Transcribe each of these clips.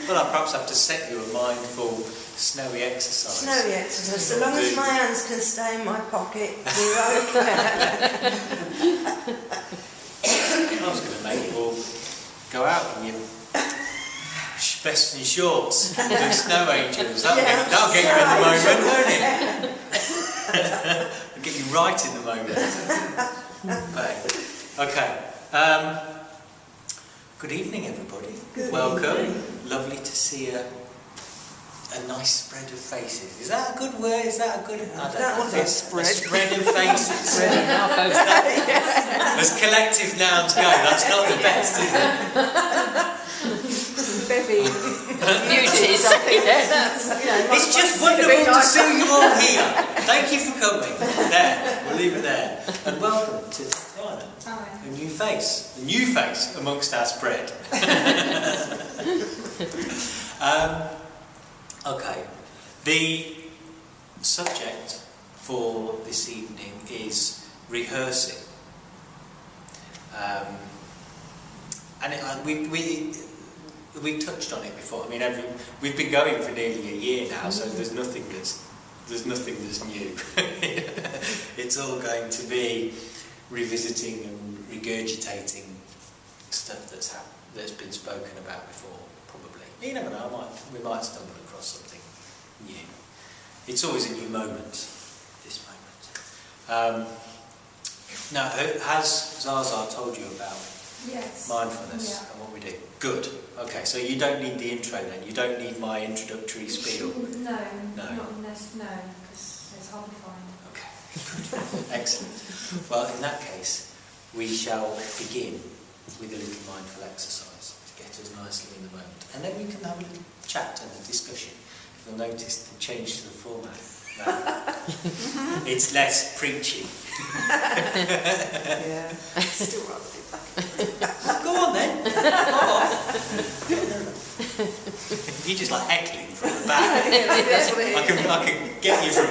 Well, I'll perhaps have to set you a mindful, snowy exercise. Snowy exercise. So long as my hands can stay in my pocket, we're okay. I was going to make you all go out in your vest and shorts and do snow angels. That'll get you in the moment, won't it? It'll get you right in the moment. Okay. Good evening, everybody. Welcome. Evening. Lovely to see a nice spread of faces. Is that a good word? Is that a good... That was a spread. A spread of faces. As collective nouns go, that's not the best, is it? Bevy. Beauties. It's just wonderful to see you all here. Thank you for coming. There, we'll leave it there. And welcome to Diana. A new face. A new face amongst our spread. Okay. The subject for this evening is rehearsing. We touched on it before. I mean, we've been going for nearly a year now, so there's nothing that's new. It's all going to be revisiting and regurgitating stuff that's been spoken about before, probably. You never know. We might stumble across something new. It's always a new moment. This moment. Now, has Zaza told you about mindfulness and what we do? Good. Okay, so you don't need the intro then. You don't need my introductory spiel. No, not unless because it's hard to find. Okay, good. Excellent. Well, in that case, we shall begin with a little mindful exercise to get us nicely in the moment, and then we can have a little chat and a discussion. You'll notice the change to the format. Now, it's less preachy. Yeah. Still rather be back. Go on then. Go on. You just like heckling from the back. That's what it is. I can get you from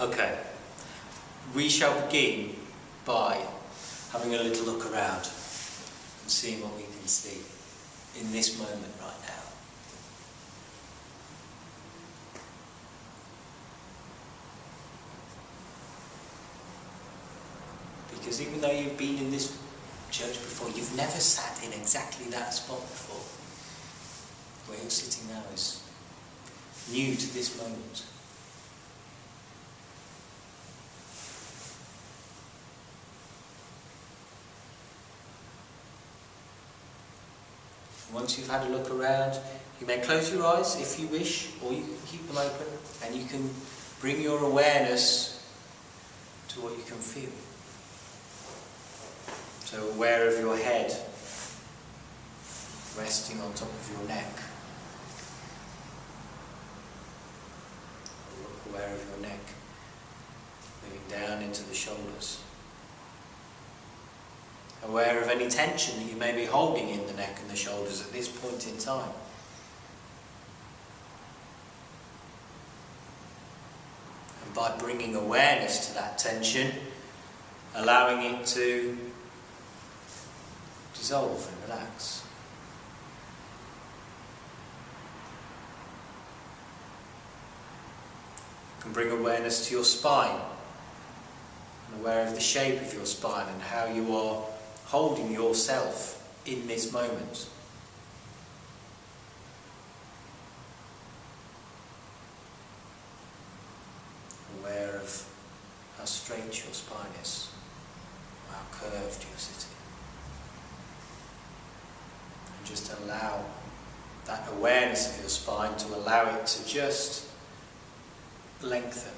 here. Okay. We shall begin by having a little look around and seeing what we can see in this moment right now. Because even though you've been in this church before, you've never sat in exactly that spot before. Where you're sitting now is new to this moment. Once you've had a look around, you may close your eyes if you wish, or you can keep them open, and you can bring your awareness to what you can feel. So aware of your head resting on top of your neck. Look aware of your neck moving down into the shoulders. Aware of any tension that you may be holding in the neck and the shoulders at this point in time. And by bringing awareness to that tension, allowing it to dissolve and relax. You can bring awareness to your spine, and aware of the shape of your spine and how you are holding yourself in this moment. Aware of how straight your spine is, how curved you're sitting. And just allow that awareness of your spine to allow it to just lengthen.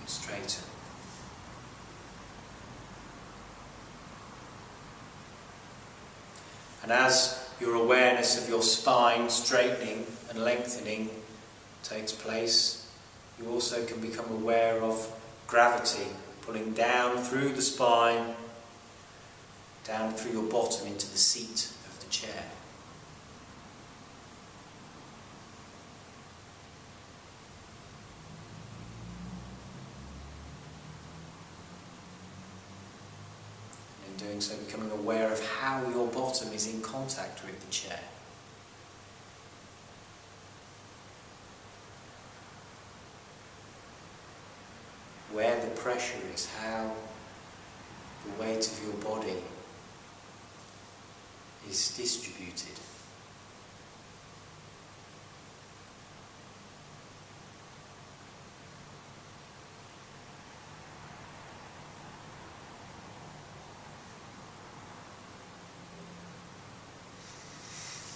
Straighten. And as your awareness of your spine straightening and lengthening takes place, you also can become aware of gravity pulling down through the spine, down through your bottom into the seat of the chair. in doing so, becoming aware of how your bottom is in contact with the chair. Where the pressure is, how the weight of your body is distributed.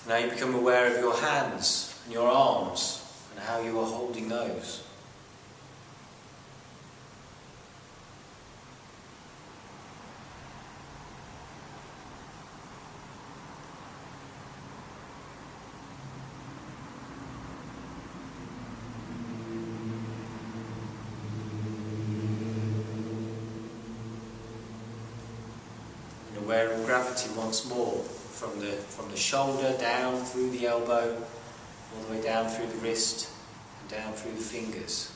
Now you become aware of your hands and your arms and how you are holding those. And aware of gravity once more. From the shoulder down through the elbow, all the way down through the wrist and down through the fingers.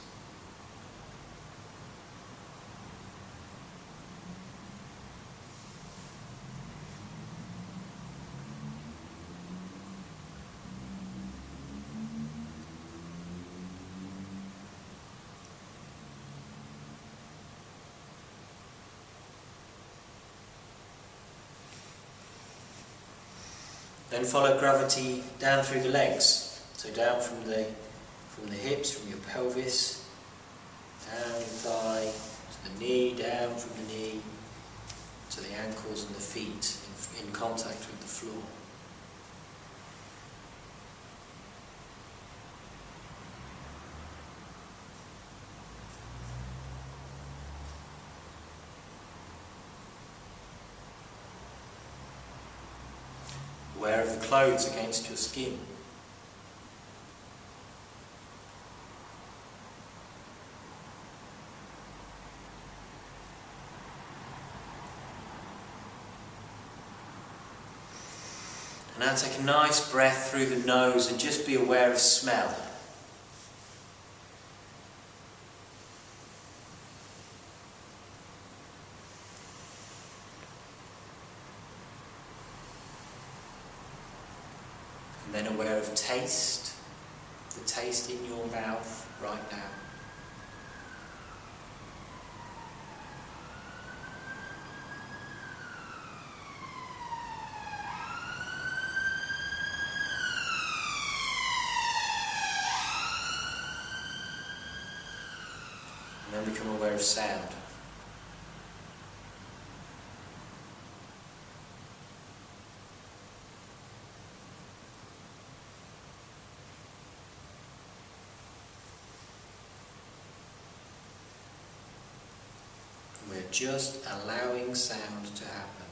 Then follow gravity down through the legs, so down from the hips, from your pelvis, down the thigh, to the knee, down from the knee, to the ankles and the feet, in contact with the floor. Aware of the clothes against your skin. And now take a nice breath through the nose and just be aware of smell. And then aware of taste, the taste in your mouth right now. And then become aware of sound. We're just allowing sound to happen.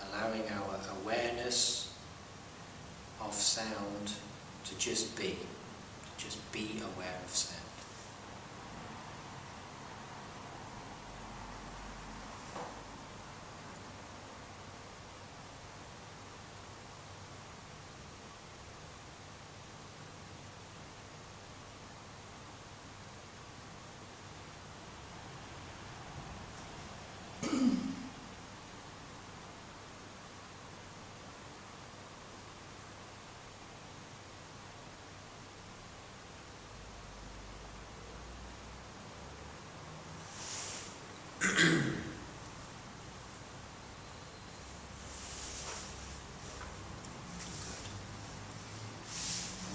Allowing our awareness of sound to just be. Just be aware of sound.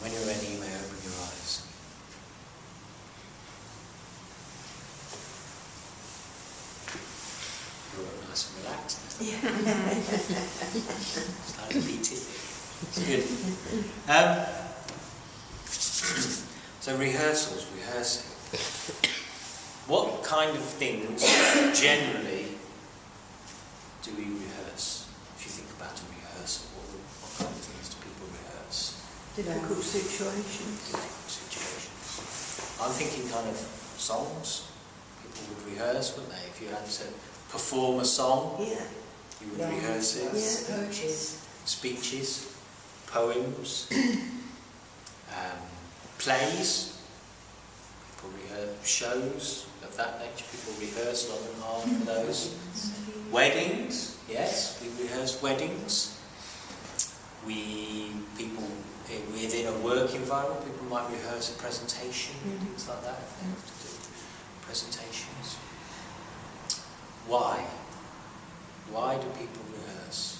When you're ready, you may open your eyes. You're all nice and relaxed now. Yeah. Starting to be tippy. It's good. So rehearsing. What kind of things generally do we rehearse? If you think about a rehearsal, what kind of things do people rehearse? Difficult situations. I'm thinking kind of songs. People would rehearse, wouldn't they? If you had to perform a song, Yeah. you would rehearse it. Yeah. Speeches, poems, plays. People rehearse shows of that nature. People rehearse long and hard for those. Weddings, yes, we rehearse weddings. People within a work environment, people might rehearse a presentation, things like that. If they have to do presentations. Why? Why do people rehearse?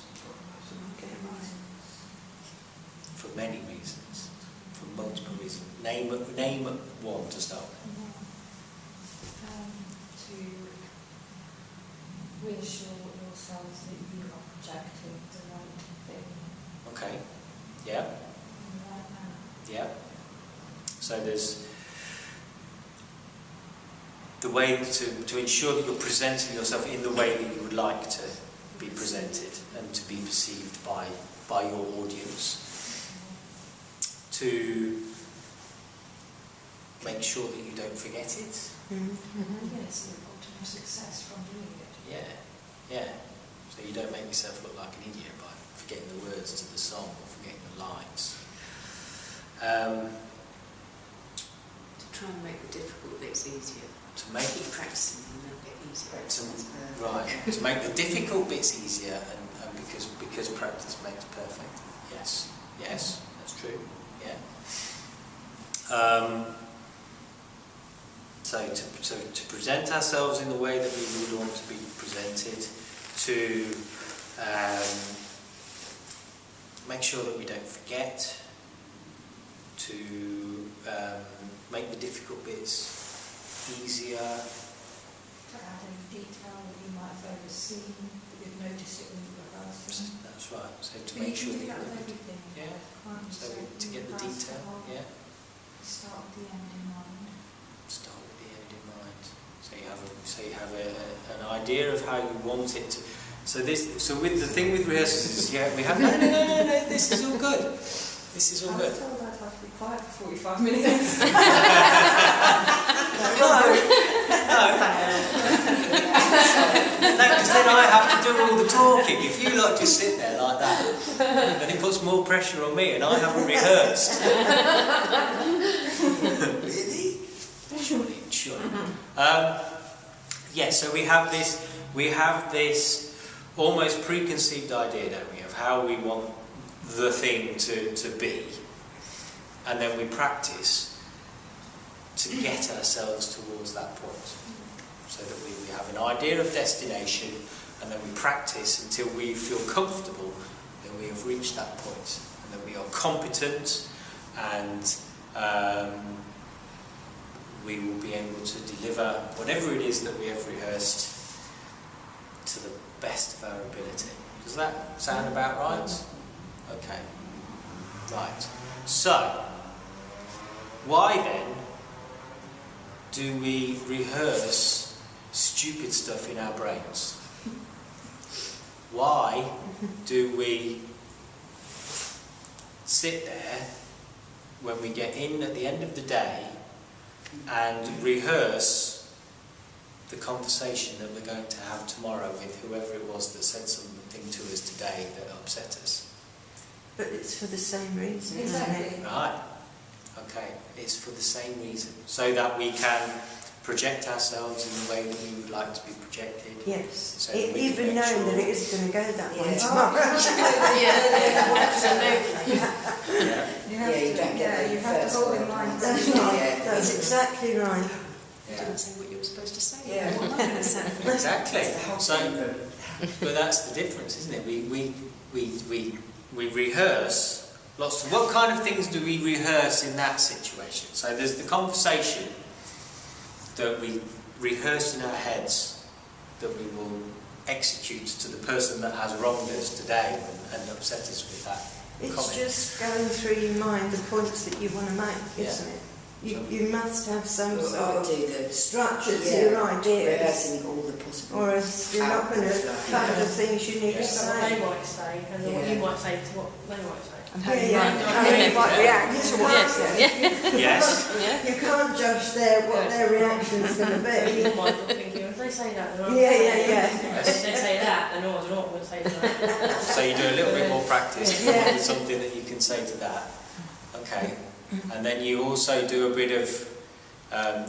For many reasons. For multiple reasons. Name one to start with. To reassure yourselves that you are projecting the right thing. Okay. Yeah. Right now. Yeah. So there's the way to ensure that you're presenting yourself in the way that you would like to be presented and to be perceived by your audience. To make sure that you don't forget it. Yes, the ultimate success from doing it. Yeah. So you don't make yourself look like an idiot by forgetting the words to the song or forgetting the lines. To try and make the difficult bits easier. To make Keep practicing and they'll get easier. To make the difficult bits easier, and because practice makes perfect. Yes, that's true. Yeah. So to present ourselves in the way that we would want to be presented, to make sure that we don't forget, to make the difficult bits easier. To add any detail that you might have overseen, that you've noticed it when you rehearsed. That's right. So to make sure that everything. Yeah. So to get the detail. Yeah. Start with the end in mind. Start with the end in mind. So you have an idea of how you want it to. So with the thing with rehearsals is we have no. This is all good. This is all good. I was told I'd have to be quiet for 45 minutes. No, because then I have to do all the talking. If you just sit there like that, then it puts more pressure on me, and I haven't rehearsed. Really? Surely. So we have this almost preconceived idea, don't we, of how we want the thing to be, and then we practice to get ourselves towards that point, so that we have an idea of destination, and then we practice until we feel comfortable that we have reached that point, and that we are competent, and we will be able to deliver whatever it is that we have rehearsed to the best of our ability. Does that sound about right? Okay. Right. So, why then do we rehearse stupid stuff in our brains? Why do we sit there when we get in at the end of the day and rehearse the conversation that we're going to have tomorrow with whoever it was that said something to us today that upset us? But it's for the same reason, Exactly. isn't it? Right. Okay. It's for the same reason. So that we can project ourselves in the way that we would like to be projected. Yes. So that we can Even make knowing sure- that it is going to go that way Yeah. tomorrow. Absolutely. Yeah. You don't get you have to hold in mind. That's right. That's exactly right. You Yeah. didn't say what you were supposed to say. Yeah. What am I going to say? Exactly. It's the whole So, thing. but that's the difference, isn't it? We rehearse lots of. What kind of things do we rehearse in that situation? So there's the conversation that we rehearse in our heads that we will execute to the person that has wronged us today and upset us with that It's comment. just going through your mind the points that you want to make, isn't it? You must have some Well, sort I of do the structure to your ideas, rehearsing all the possible. or else you're not going to cover the things you need to Just what they say. might say, and then what you might say to what they might say. And how you might react to what Yes. you can't judge what their reaction's going to be. You might be thinking, if they say that, then I'm Yeah. If they say that, then I was not going to say that. So you do a little bit more practice Yeah. with something that you can say to that. Okay. And then you also do a bit of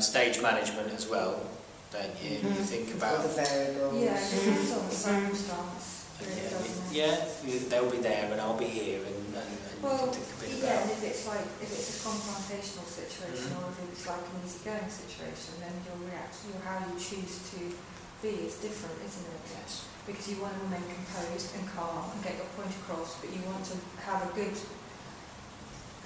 stage management as well, don't you? You think about... All the variables. Yeah, it depends on the circumstance. Really, doesn't it? Yeah, they'll be there and I'll be here, and Well, you can think a bit yeah, about... and if it's a confrontational situation or if it's like an easygoing situation, then your reaction or how you choose to be is different, isn't it? Yes. Because you want to remain composed and calm and get your point across, but you want to have a good,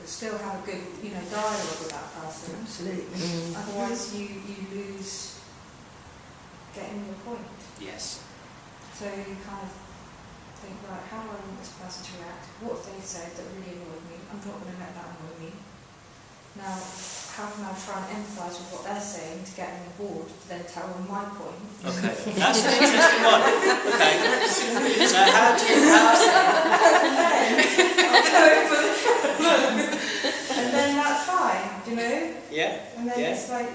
still have a good, dialogue with that person. Absolutely. Otherwise, you lose getting your point. Yes. So you kind of think, right, how do I want this person to react? What have they said that really annoyed me? I'm not going to let that annoy me. Now, how can I try and empathise with what they're saying to get them on board, to then tell them my point? Okay, that's an interesting one. Okay, so how do you... And then I'll go for the problem. And then that's fine, Yeah, And then yeah. it's like,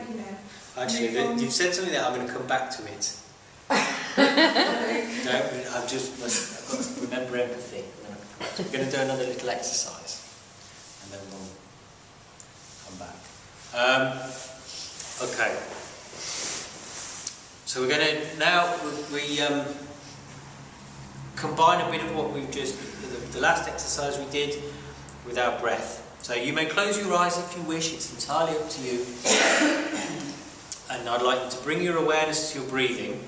Actually, you've said something that I'm going to come back to it. No, I've got to remember empathy. We're going to do another little exercise, and then we'll come back. Okay. So we're going to now combine a bit of what we've just the last exercise we did with our breath. So you may close your eyes if you wish. It's entirely up to you. And I'd like you to bring your awareness to your breathing.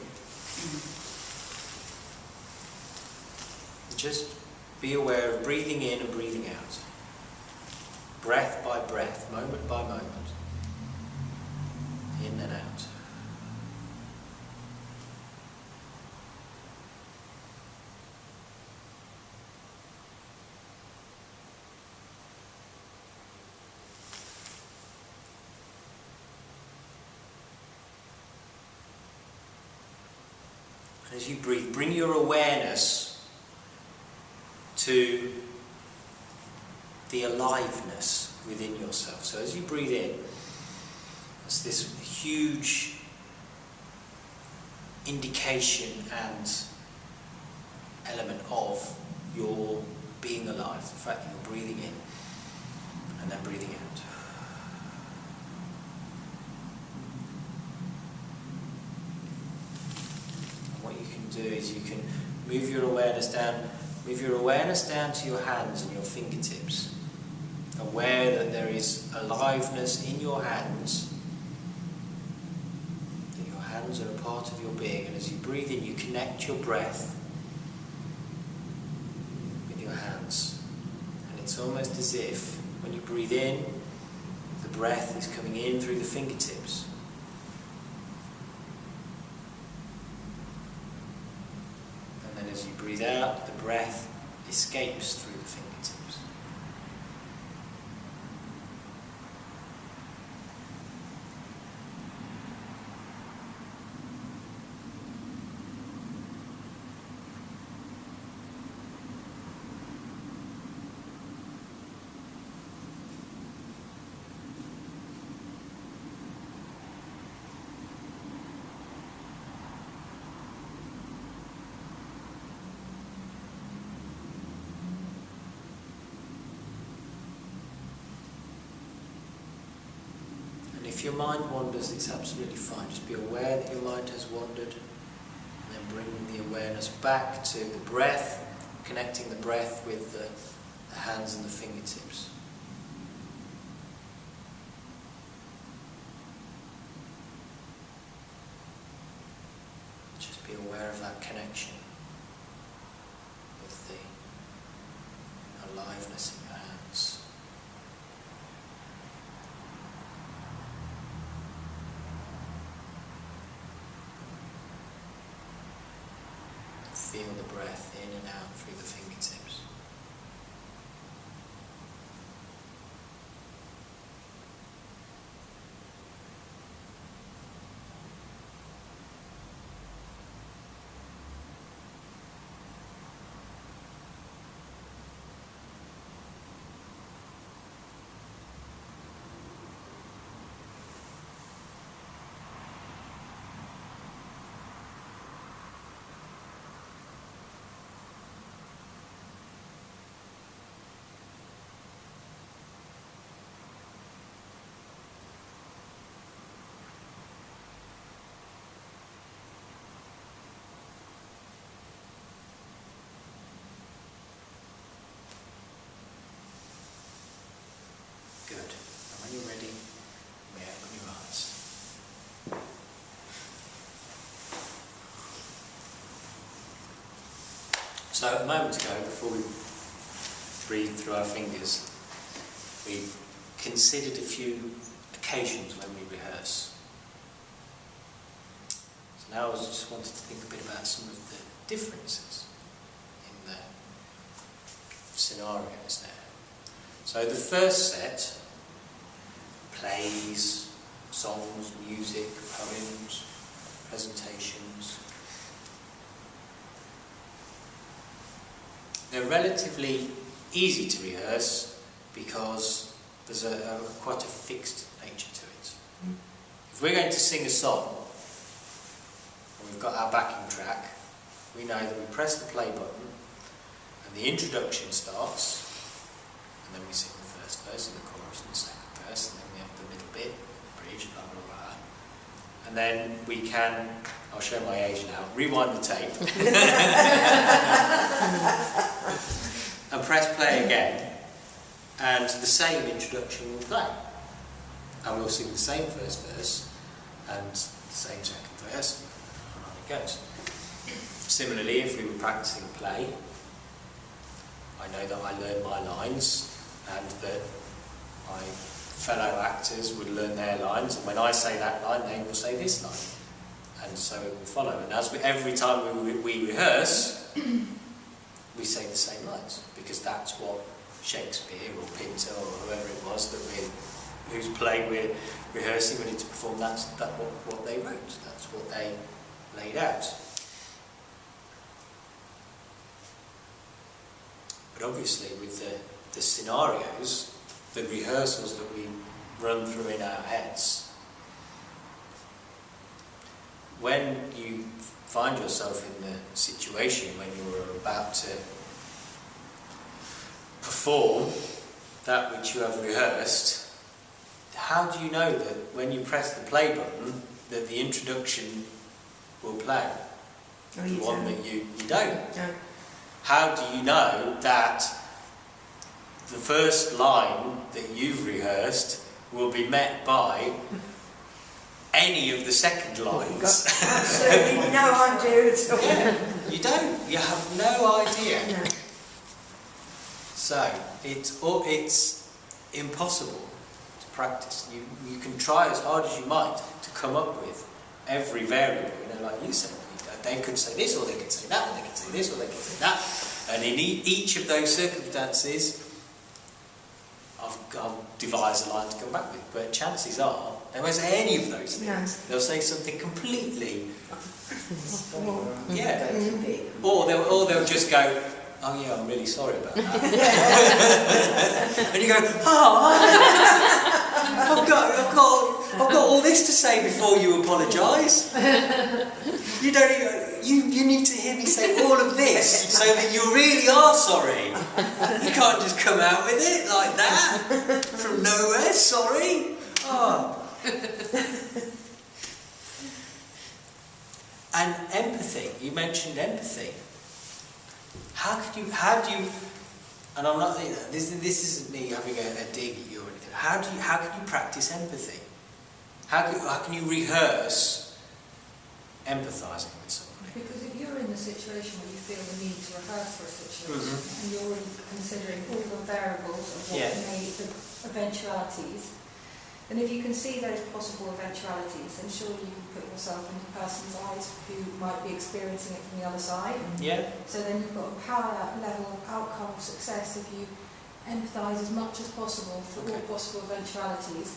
Just be aware of breathing in and breathing out. Breath by breath, moment by moment. In and out. As you breathe, bring your awareness to the aliveness within yourself. So as you breathe in, there's this huge indication and element of your being alive. The fact that you're breathing in and then breathing out. What you can do is you can move your awareness down to your hands and your fingertips. Aware that there is aliveness in your hands, that your hands are a part of your being, and as you breathe in, you connect your breath with your hands. And it's almost as if when you breathe in, the breath is coming in through the fingertips. As you breathe out, the breath escapes through the fingertips. If your mind wanders, it's absolutely fine. Just be aware that your mind has wandered, and then bring the awareness back to the breath, connecting the breath with the hands and the fingertips. Just be aware of that connection with the aliveness in your hands. Feel the breath in and out through the fingertips. when you're ready, may I open your eyes. So a moment ago, before we breathed through our fingers, we considered a few occasions when we rehearse. So now I just wanted to think a bit about some of the differences in the scenarios there. So the first set, plays, songs, music, poems, presentations. They're relatively easy to rehearse because there's quite a fixed nature to it. If we're going to sing a song and we've got our backing track, we know that we press the play button and the introduction starts, and then we sing the first verse and the chorus and the second verse, and then we have the middle bit, bridge, blah blah blah. And then we can, I'll show my age now, rewind the tape and press play again, and the same introduction will play. And we'll sing the same first verse and the same second verse, and on it goes. Similarly, if we were practicing a play, I know that I learn my lines and that my fellow actors would learn their lines, and when I say that line, they will say this line. And so it will follow. And as every time we rehearse, we say the same lines, because that's what Shakespeare or Pinter or whoever it was whose play we're rehearsing, ready to perform, that's what they wrote, that's what they laid out. But obviously with the scenarios, the rehearsals that we run through in our heads, when you find yourself in the situation when you're about to perform that which you have rehearsed, how do you know that when you press the play button that the introduction will play? Oh, the one that you don't. No. How do you know that the first line that you've rehearsed will be met by any of the second lines? Absolutely no idea at all. You don't. You have no idea. No. So it's impossible to practice. You can try as hard as you might to come up with every variable. Like you said, they could say this, or they could say that, or they could say this, or they could say that. And in each of those circumstances, I'll devise a line to come back with. But chances are they won't say any of those things. No. They'll say something completely. Well, Yeah. Or they'll just go, oh yeah, I'm really sorry about that. And you go, I've got all this to say before you apologise. You need to hear me say all of this so that you really are sorry. You can't just come out with it like that from nowhere. Sorry. Oh. And empathy. You mentioned empathy. How do you? And I'm not. This isn't me having a dig at you or anything. How can you practice empathy? How can you rehearse empathising with somebody? Because if you're in the situation where you feel the need to rehearse for a situation, and you're already considering all the variables of what the eventualities, then if you can see those possible eventualities, then surely you can put yourself into the person's eyes who might be experiencing it from the other side. Yeah. So then you've got a power level of outcome of success if you empathise as much as possible for all possible eventualities,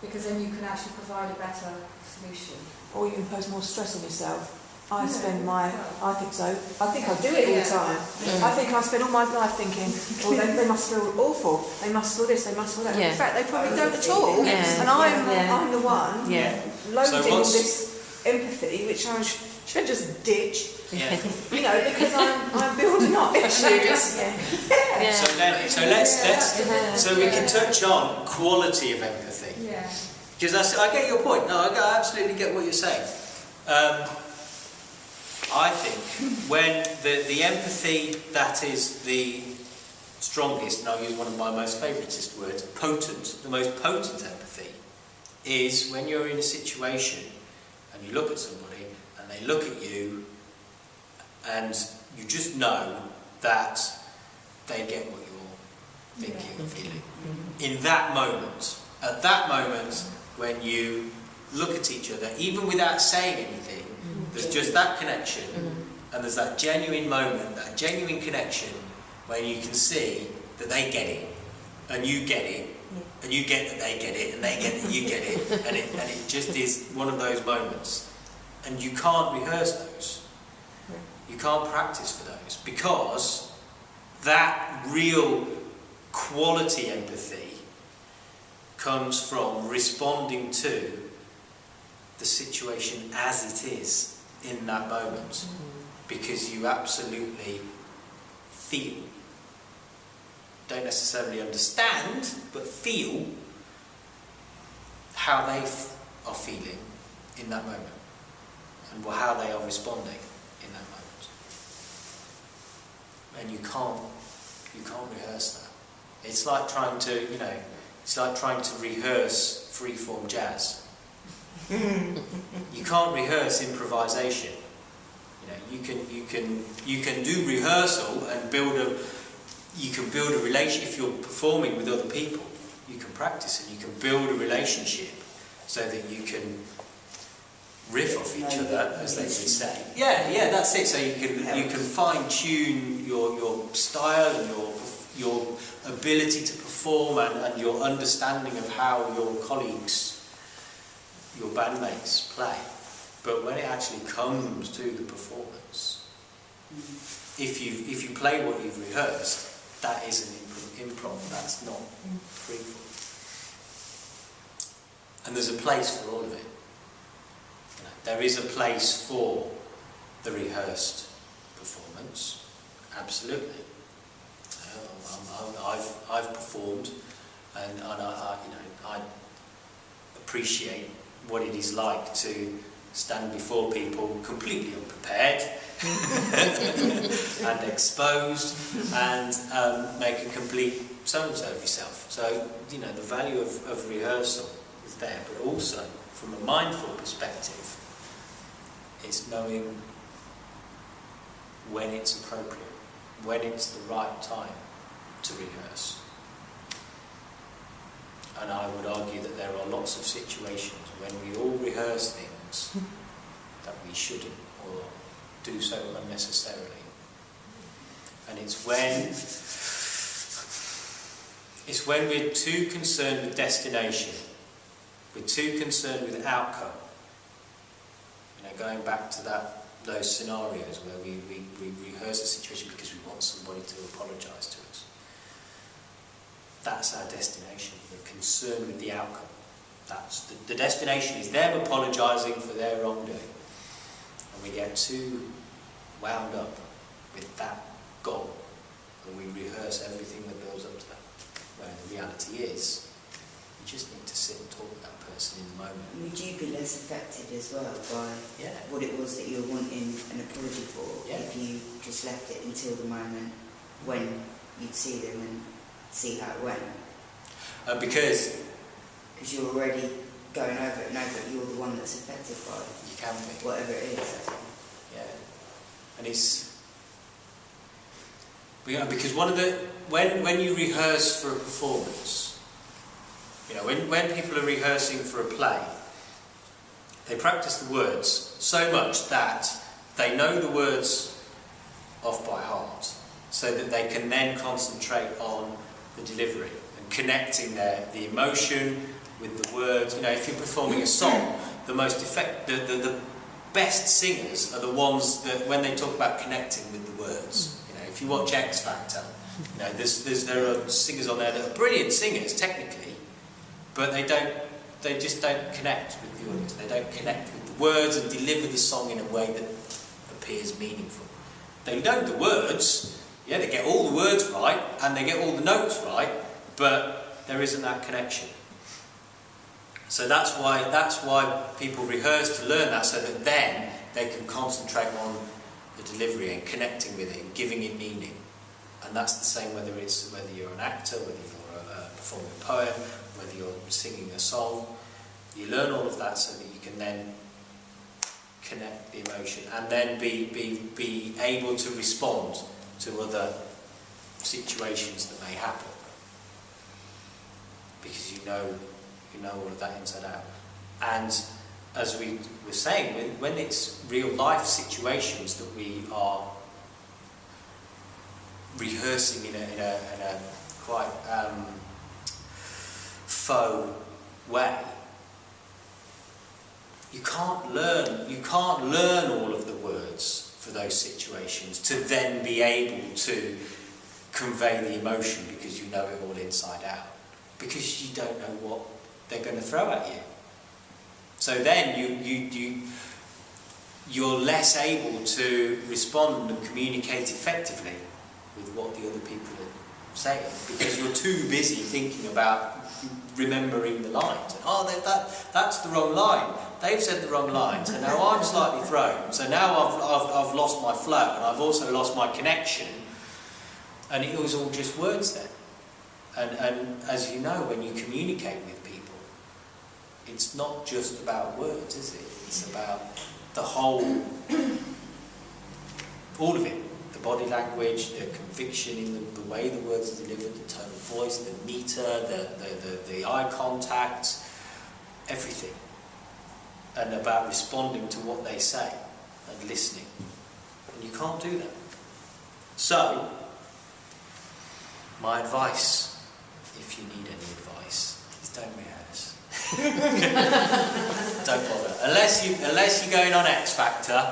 because then you can actually provide a better solution. Or you impose more stress on yourself. I think so. I think I do it all the time. I think I spend all my life thinking, oh, they must feel awful. They must feel this, they must feel that. In fact, they probably don't at all. And I'm the one loading all this empathy, which I should just ditch. Yeah. Because I'm building up issues. So we can touch on quality of empathy. Yeah. Because I get your point. No, I absolutely get what you're saying. I think when the empathy that is the strongest, and I'll use one of my most favouriteest words, potent, the most potent empathy, is when you're in a situation and you look at somebody and they look at you and you just know that they get what you're thinking and feeling. In that moment, at that moment when you look at each other, even without saying anything, there's just that connection, and there's that genuine moment, that genuine connection, when you can see that they get it, and you get it, and you get that they get it, and they get that you get it, and it just is one of those moments. And you can't rehearse those. You can't practice for those, because that real quality empathy comes from responding to the situation as it is in that moment, because you absolutely feel, don't necessarily understand, but feel how they are feeling in that moment, and how they are responding in that moment. And you can't rehearse that. It's like trying to rehearse free-form jazz. You can't rehearse improvisation. You can do rehearsal and build a relationship. If you're performing with other people, you can practice and you can build a relationship so that you can riff off each other, as they would say. Yeah, that's it. So you can fine tune your style and your ability to perform and your understanding of how your colleagues, your bandmates play. But when it actually comes to the performance, if you play what you've rehearsed, that is an improv. That's not freeform. And there's a place for all of it. There is a place for the rehearsed performance, absolutely. I've performed, and I appreciate what it is like to stand before people completely unprepared and exposed, and make a complete so-and-so of yourself. So, the value of rehearsal is there, but also, from a mindful perspective, it's knowing when it's appropriate, when it's the right time to rehearse. And I would argue that there are lots of situations when we all rehearse things that we shouldn't, or do so unnecessarily. And it's when we're too concerned with destination, we're too concerned with outcome. Going back to those scenarios where we rehearse a situation because we want somebody to apologise to us. That's our destination. We're concerned with the outcome. That's the destination is them apologising for their wrongdoing. And we get too wound up with that goal, and we rehearse everything that builds up to that. Where the reality is, you just need to sit and talk with that person in the moment. Would you be less affected as well by what it was that you were wanting an apology for if you just left it until the moment when you'd see them and see how it went? Because you're already going over it, know that you're the one that's affected by it. You can be. Whatever it is. Yeah. And it's... because one of the... When you rehearse for a performance, when people are rehearsing for a play, they practice the words so much that they know the words off by heart, so that they can then concentrate on the delivery and connecting the emotion with the words. If you're performing a song, the best singers are the ones that, when they talk about connecting with the words. If you watch X Factor, there are singers on there that are brilliant singers technically, but they just don't connect with the audience. They don't connect with the words and deliver the song in a way that appears meaningful. They know the words, they get all the words right, and they get all the notes right, but there isn't that connection. So that's why people rehearse to learn that, so that then they can concentrate on the delivery and connecting with it and giving it meaning. And that's the same whether you're an actor, whether you're performing a poem, whether you're singing a song. You learn all of that so that you can then connect the emotion and then be able to respond to other situations that may happen, because you know all of that inside out. And as we were saying, when it's real life situations that we are rehearsing in a quite faux way, you can't learn all of the words for those situations to then be able to convey the emotion, because you know it all inside out, because you don't know what they're going to throw at you. So then you're less able to respond and communicate effectively with what the other people are saying, because you're too busy thinking about remembering the lines. Oh, that's the wrong line. They've said the wrong line, so now I'm slightly thrown. So now I've lost my flow, and I've also lost my connection. And it was all just words then. And as you know, when you communicate with people, it's not just about words, is it? It's about the whole, all of it. The body language, the conviction in the way the words are delivered, the tone of voice, the meter, the eye contact, everything. And about responding to what they say and listening. And you can't do that. So, my advice, if you need any advice, is don't rehearse. Don't bother. Unless you're going on X Factor,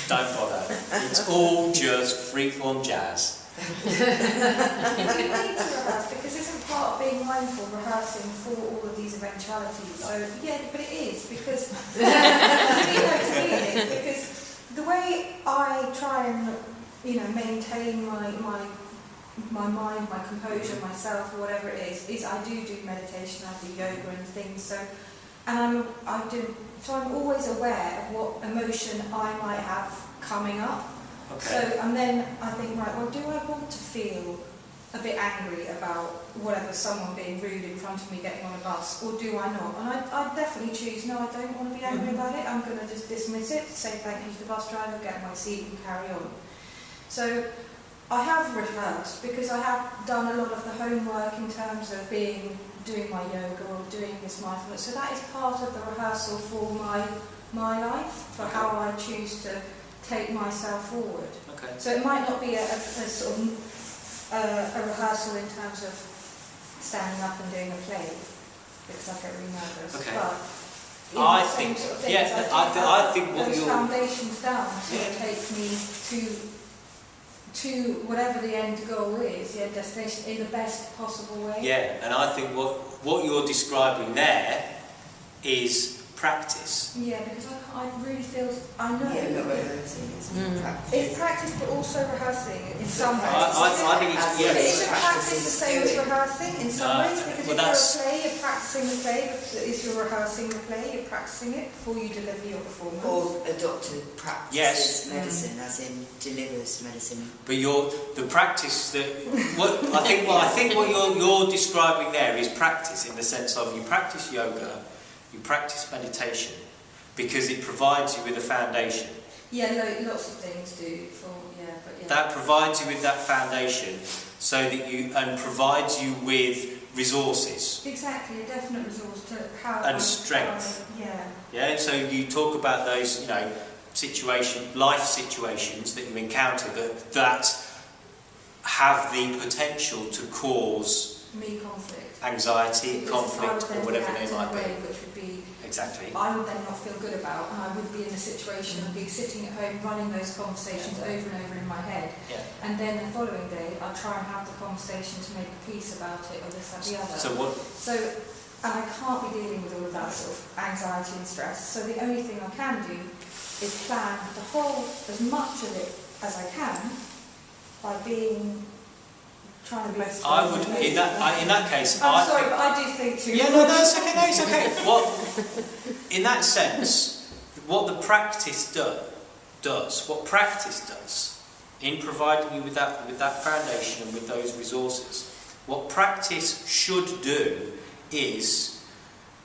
don't bother. It's all just freeform jazz. You need to rehearse, because isn't part of being mindful rehearsing for all of these eventualities? So yeah, but it is, because you know to me it is, because the way I try and maintain my mind, my composure, myself, or whatever it is I do meditation, I do yoga and things. So, and I'm always aware of what emotion I might have coming up. Okay. So, and then I think, right, well, do I want to feel a bit angry about whatever, someone being rude in front of me getting on a bus, or do I not? And I definitely choose, no, I don't want to be angry about it. I'm going to just dismiss it, say thank you to the bus driver, get in my seat and carry on. So I have rehearsed, because I have done a lot of the homework in terms of doing my yoga or doing this mindfulness. So that is part of the rehearsal for my life, for how I choose to take myself forward. Okay. So it might not be a sort of a rehearsal in terms of standing up and doing a play, because I get really nervous. Okay. But I think what those you're foundations down to take me to whatever the end goal is, the end destination, in the best possible way. Yeah, and I think what you're describing there is practice. Yeah, because I really feel, I know. Yeah, not rehearsing, it's practice. It's practice, but also rehearsing in some ways. I think it's, But yes. isn't practice the same as rehearsing in some ways? Because well, if you're a play, you're practicing the play, but if you're rehearsing the play, you're practicing it before you deliver your performance. Or a doctor practices Yes. medicine, as in delivers medicine. But the practice that I think what you're describing there is practice, in the sense of you practice yoga, you practice meditation, because it provides you with a foundation. Yeah, lots of things do. That provides you with that foundation, so that provides you with resources. Exactly, a definite resource to how. And strength. Yeah. So you talk about those, life situations that you encounter that have the potential to cause Me conflict. Anxiety, Because conflict, I would or whatever then they might react in a be. way which would be, Exactly. I would then not feel good about, and I would be in a situation of be sitting at home running those conversations over and over in my head. Yeah. And then the following day, I'd try and have the conversation to make peace about it, or this, that, the other. So, and I can't be dealing with all of that sort of anxiety and stress. So the only thing I can do is plan the whole, as much of it as I can, by trying to be. I would, in that case. I'm sorry, but I do think too. Yeah, no, it's okay. No, it's okay. In that sense, what the practice does in providing you with that foundation and with those resources, what practice should do is,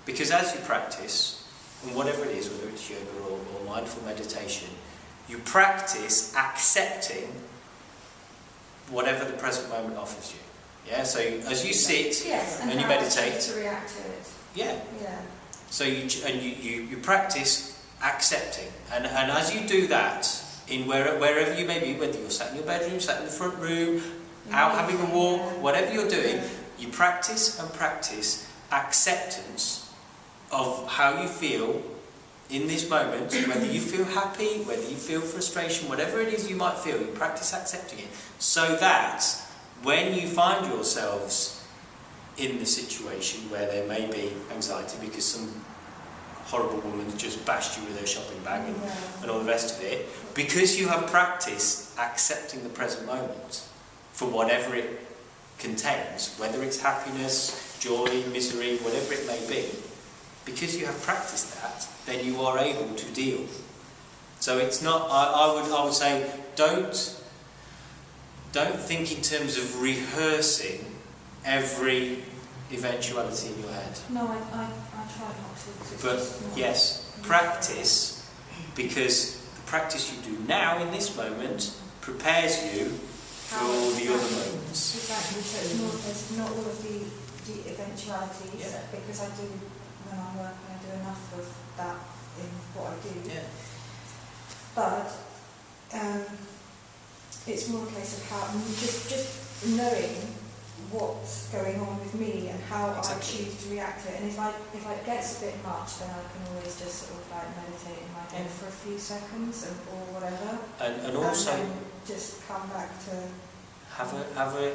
because as you practice, and whatever it is, whether it's yoga or mindful meditation, you practice accepting whatever the present moment offers you. Yeah, so as you sit and you meditate, to react to it. Yeah. Yeah. So you practice accepting, and as you do that, in wherever you may be, whether you're sat in your bedroom, sat in the front room, out having a walk, whatever you're doing, you practice and practice acceptance of how you feel in this moment, whether you feel happy, whether you feel frustration, whatever it is you might feel, you practice accepting it, so that when you find yourselves in the situation where there may be anxiety because some horrible woman just bashed you with her shopping bag and all the rest of it, because you have practiced accepting the present moment for whatever it contains, whether it's happiness, joy, misery, whatever it may be, because you have practiced that, then you are able to deal. So it's not, I would say, don't think in terms of rehearsing every eventuality in your head. No, I try not to. But yes, practice, because the practice you do now in this moment prepares you for all the other moments. Exactly, so it's more there's not all of the eventualities, because I do, when I'm working, I do enough of that in what I do. Yeah. But it's more a case of how, just knowing what's going on with me and how I choose to react to it. And if it gets a bit much, then I can always just sort of like meditate in my head for a few seconds or whatever. And also then just come back to have a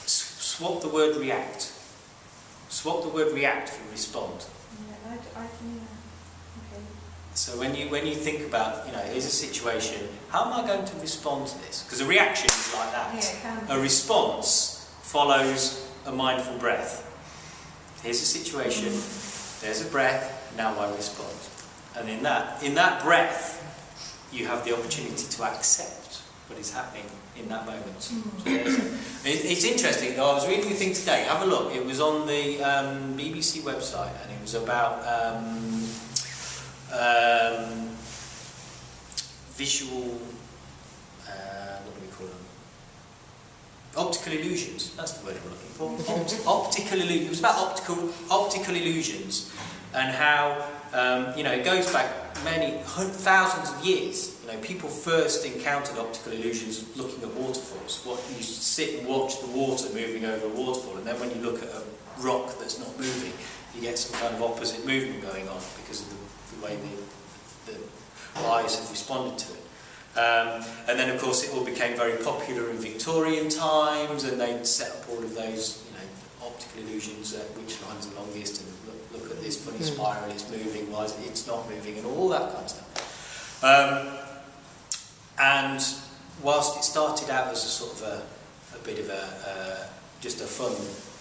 swap the word react. Swap the word react for respond. Yeah, okay. So when you think about, here's a situation, how am I going to respond to this? Because a reaction is like that. Yeah, it can be. A response follows a mindful breath. Here's a situation, there's a breath, now I respond. And in that breath, you have the opportunity to accept what is happening in that moment. So it's interesting, though. I was reading a thing today, have a look. It was on the BBC website, and it was about visual, what do we call them? Optical illusions. That's the word I'm looking for. Optical illusions. It was about optical illusions, and how it goes back many thousands of years. People first encountered optical illusions looking at waterfalls. You sit and watch the water moving over a waterfall, and then when you look at a rock that's not moving, you get some kind of opposite movement going on because of the way the eyes have responded to it. And then, of course, it all became very popular in Victorian times, and they set up all of those, optical illusions, which line's the longest, and look at this funny spiral, it's moving, why is it's not moving, and all that kind of stuff. And whilst it started out as a sort of a bit of just a fun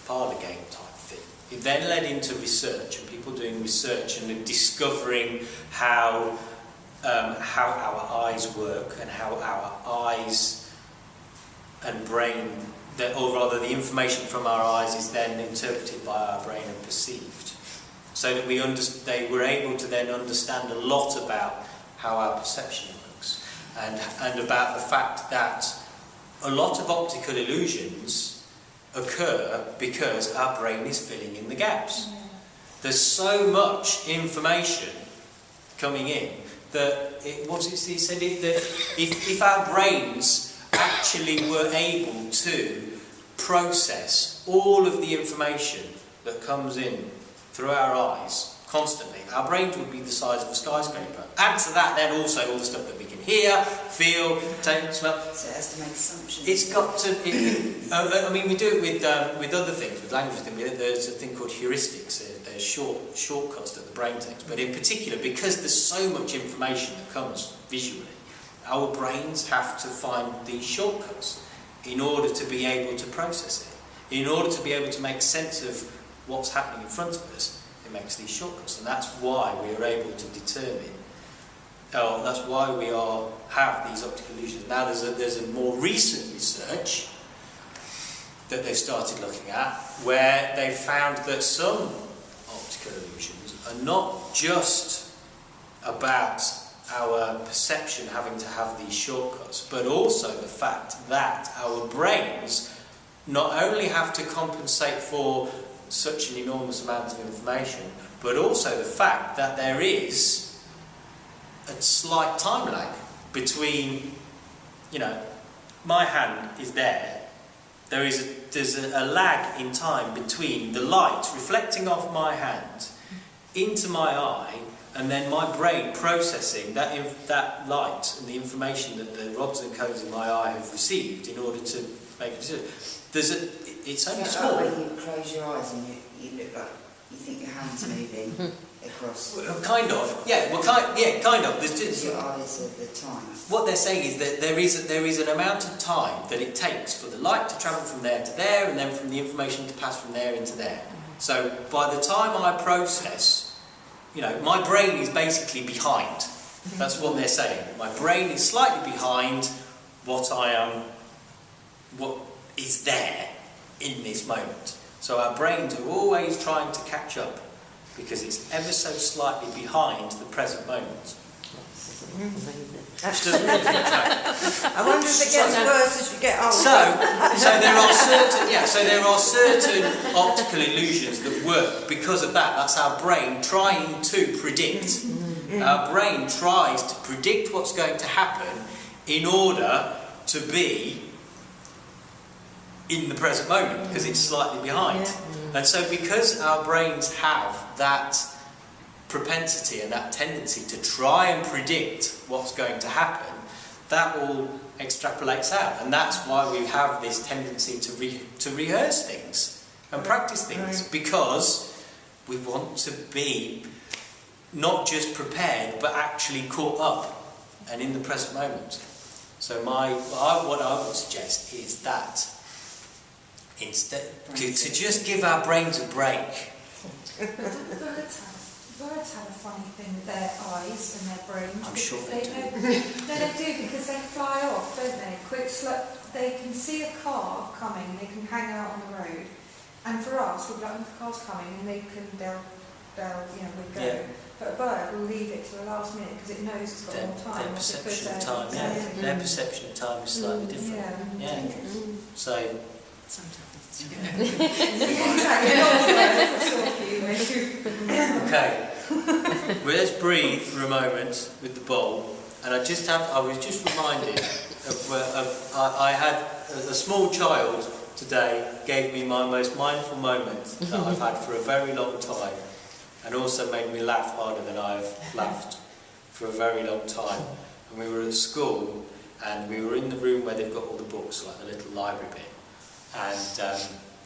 parlour game type thing, it then led into research, and people doing research and discovering how our eyes work, and how our eyes and brain, or rather the information from our eyes is then interpreted by our brain and perceived. So that they were able to then understand a lot about how our perception works, and about the fact that a lot of optical illusions occur because our brain is filling in the gaps. There's so much information coming in that he said that if our brains actually were able to process all of the information that comes in through our eyes constantly, our brains would be the size of a skyscraper. Add to that then also all the stuff that we can hear, feel, taste, smell. So it has to make assumptions. It's got to. We do it with other things, with language. There's a thing called heuristics. There's shortcuts that the brain takes. But in particular, because there's so much information that comes visually, our brains have to find these shortcuts in order to be able to process it, in order to be able to make sense of what's happening in front of us. It makes these shortcuts, and that's why we are able to determine that's why we have these optical illusions. Now there's a more recent research that they've started looking at, where they've found that some optical illusions are not just about our perception having to have these shortcuts, but also the fact that our brains not only have to compensate for such an enormous amount of information, but also the fact that there is a slight time lag between, my hand is there. There's a lag in time between the light reflecting off my hand into my eye, and then my brain processing that light and the information that the rods and cones in my eye have received in order to make a decision. It's only small. When you close your eyes and you look like you think your hand's moving across. Well, kind of, yeah. Well, kind of. There's just, your eyes at the time. What they're saying is that there is an amount of time that it takes for the light to travel from there to there, and then from the information to pass from there into there. So by the time I process, my brain is basically behind. That's what they're saying. My brain is slightly behind what is there in this moment. So our brains are always trying to catch up because it's ever so slightly behind the present moment. Which doesn't really I wonder if it gets worse as you get older. So there are certain optical illusions that work because of that. That's our brain trying to predict. Our brain tries to predict what's going to happen in order to be in the present moment, because it's slightly behind. And so because our brains have that propensity and that tendency to try and predict what's going to happen, that all extrapolates out, and that's why we have this tendency to rehearse things and practice things, because we want to be not just prepared but actually caught up and in the present moment. So what I would suggest is that instead to just give our brains a break. Birds have a funny thing with their eyes and their brains. I'm sure they do. No, they do, because they fly off, don't they? They can see a car coming and they can hang out on the road. And for us, we'll be like, the car's coming, and they'll we'll go. Yeah. But a bird will leave it to the last minute because it knows it's got more time. Their perception of time, their perception of time is slightly different. Yeah. So okay. Well, let's breathe for a moment with the bowl. And I was just reminded of I had a small child today gave me my most mindful moment that I've had for a very long time, and also made me laugh harder than I've laughed for a very long time. And we were at school, and we were in the room where they've got all the books, like the little library bit, and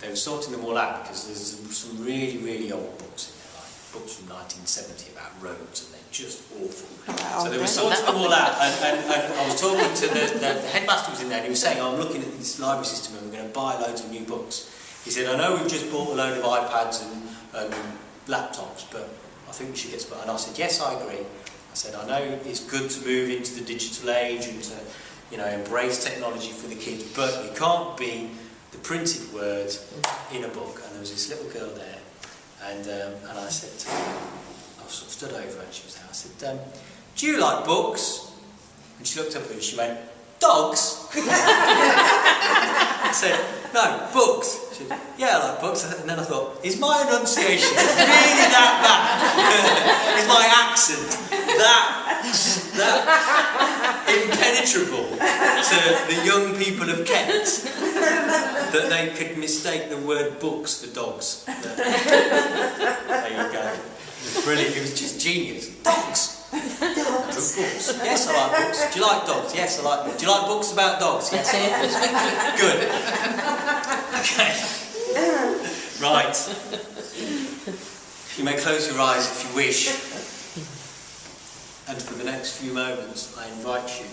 they were sorting them all out because there's some really, really old books in there, like books from 1970 about roads, and they're just awful. So they were sorting them all out, and I was talking to the headmaster was in there, and he was saying, I'm looking at this library system and we're going to buy loads of new books. He said, I know we've just bought a load of iPads and laptops, but I think we should get some. And I said, yes, I agree. I said, I know it's good to move into the digital age and to embrace technology for the kids, but you can't be the printed word in a book. And there was this little girl there, and I said to her, I sort of stood over her and she was there, I said, do you like books? And she looked up at me and she went, dogs? I said, no, books. She said, yeah, I like books. And then I thought, is my enunciation really that bad? Is my accent that impenetrable to the young people of Kent that they could mistake the word books for dogs? There you go. It was brilliant. It was just genius. Dogs. Books. Yes, I like books. Do you like dogs? Yes, I like books. Do you like books about dogs? Yes, I like books. Good. Okay. Right. You may close your eyes if you wish. And for the next few moments, I invite you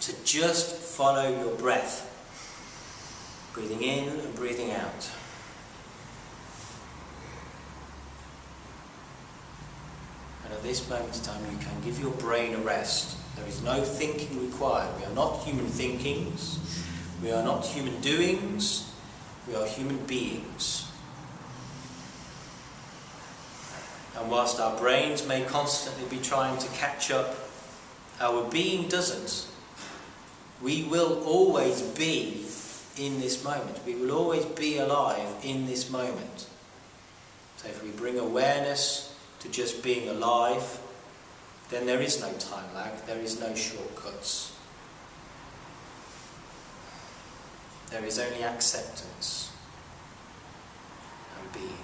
to just follow your breath. Breathing in and breathing out. And at this moment in time, you can give your brain a rest. There is no thinking required. We are not human thinkings. We are not human doings. We are human beings. And whilst our brains may constantly be trying to catch up, our being doesn't. We will always be in this moment. We will always be alive in this moment. So if we bring awareness to just being alive, then there is no time lag, there is no shortcuts. There is only acceptance and being.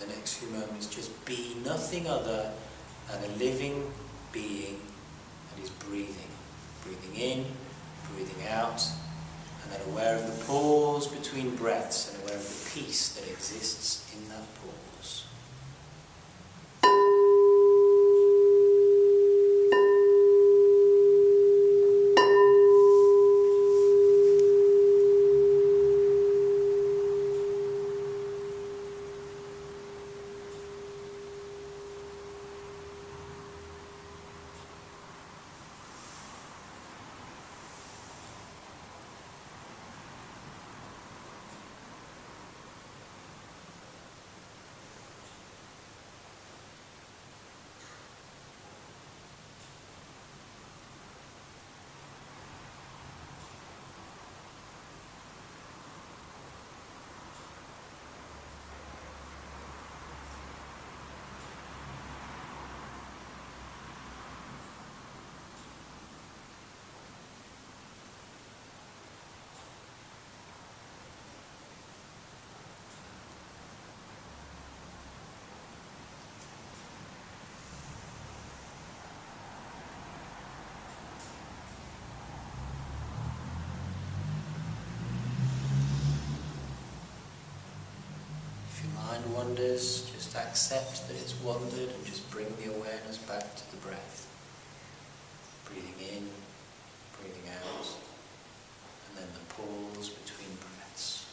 The next few moments, just be nothing other than a living being that is breathing. Breathing in, breathing out, and then aware of the pause between breaths and aware of the peace that exists in that pause. Mind wanders, just accept that it's wandered and just bring the awareness back to the breath. Breathing in, breathing out, and then the pause between breaths.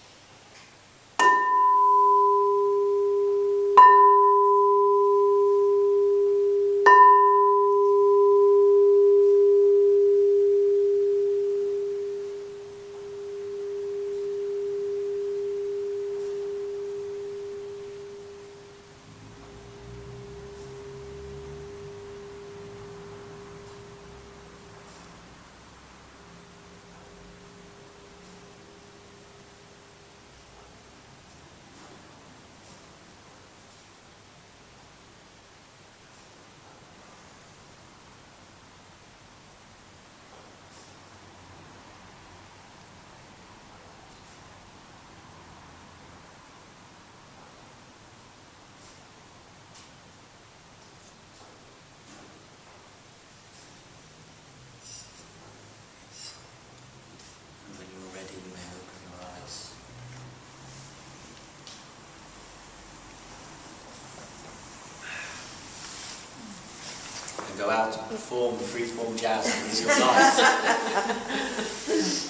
Go out and perform freeform jazz and it's your life.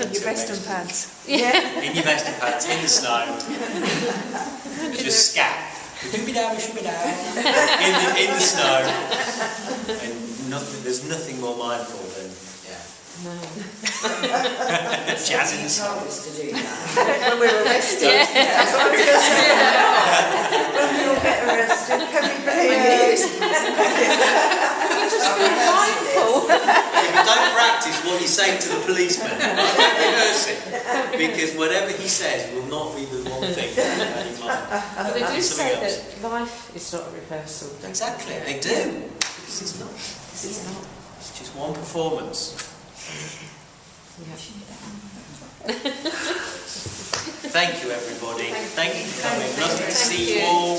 In your Western pants. Yeah. In your Western pants, in the snow. Just scat. Shoo-be-dow, shoo-be-dow. In the snow. And nothing, there's nothing more mindful than, No. jazz in the snow. To do that. When we were rested. That's what I was going to say. When we all get arrested, can we Just be mindful. If you don't practice what you say to the policeman, don't rehearse it, because whatever he says will not be the one thing that you have in mind. But they do say else. that life is not a rehearsal. Exactly, they do. Because it's not. It's not. It's just one performance. Yeah. Thank you, everybody. Thank you for coming. Thank you. Lovely to see you all.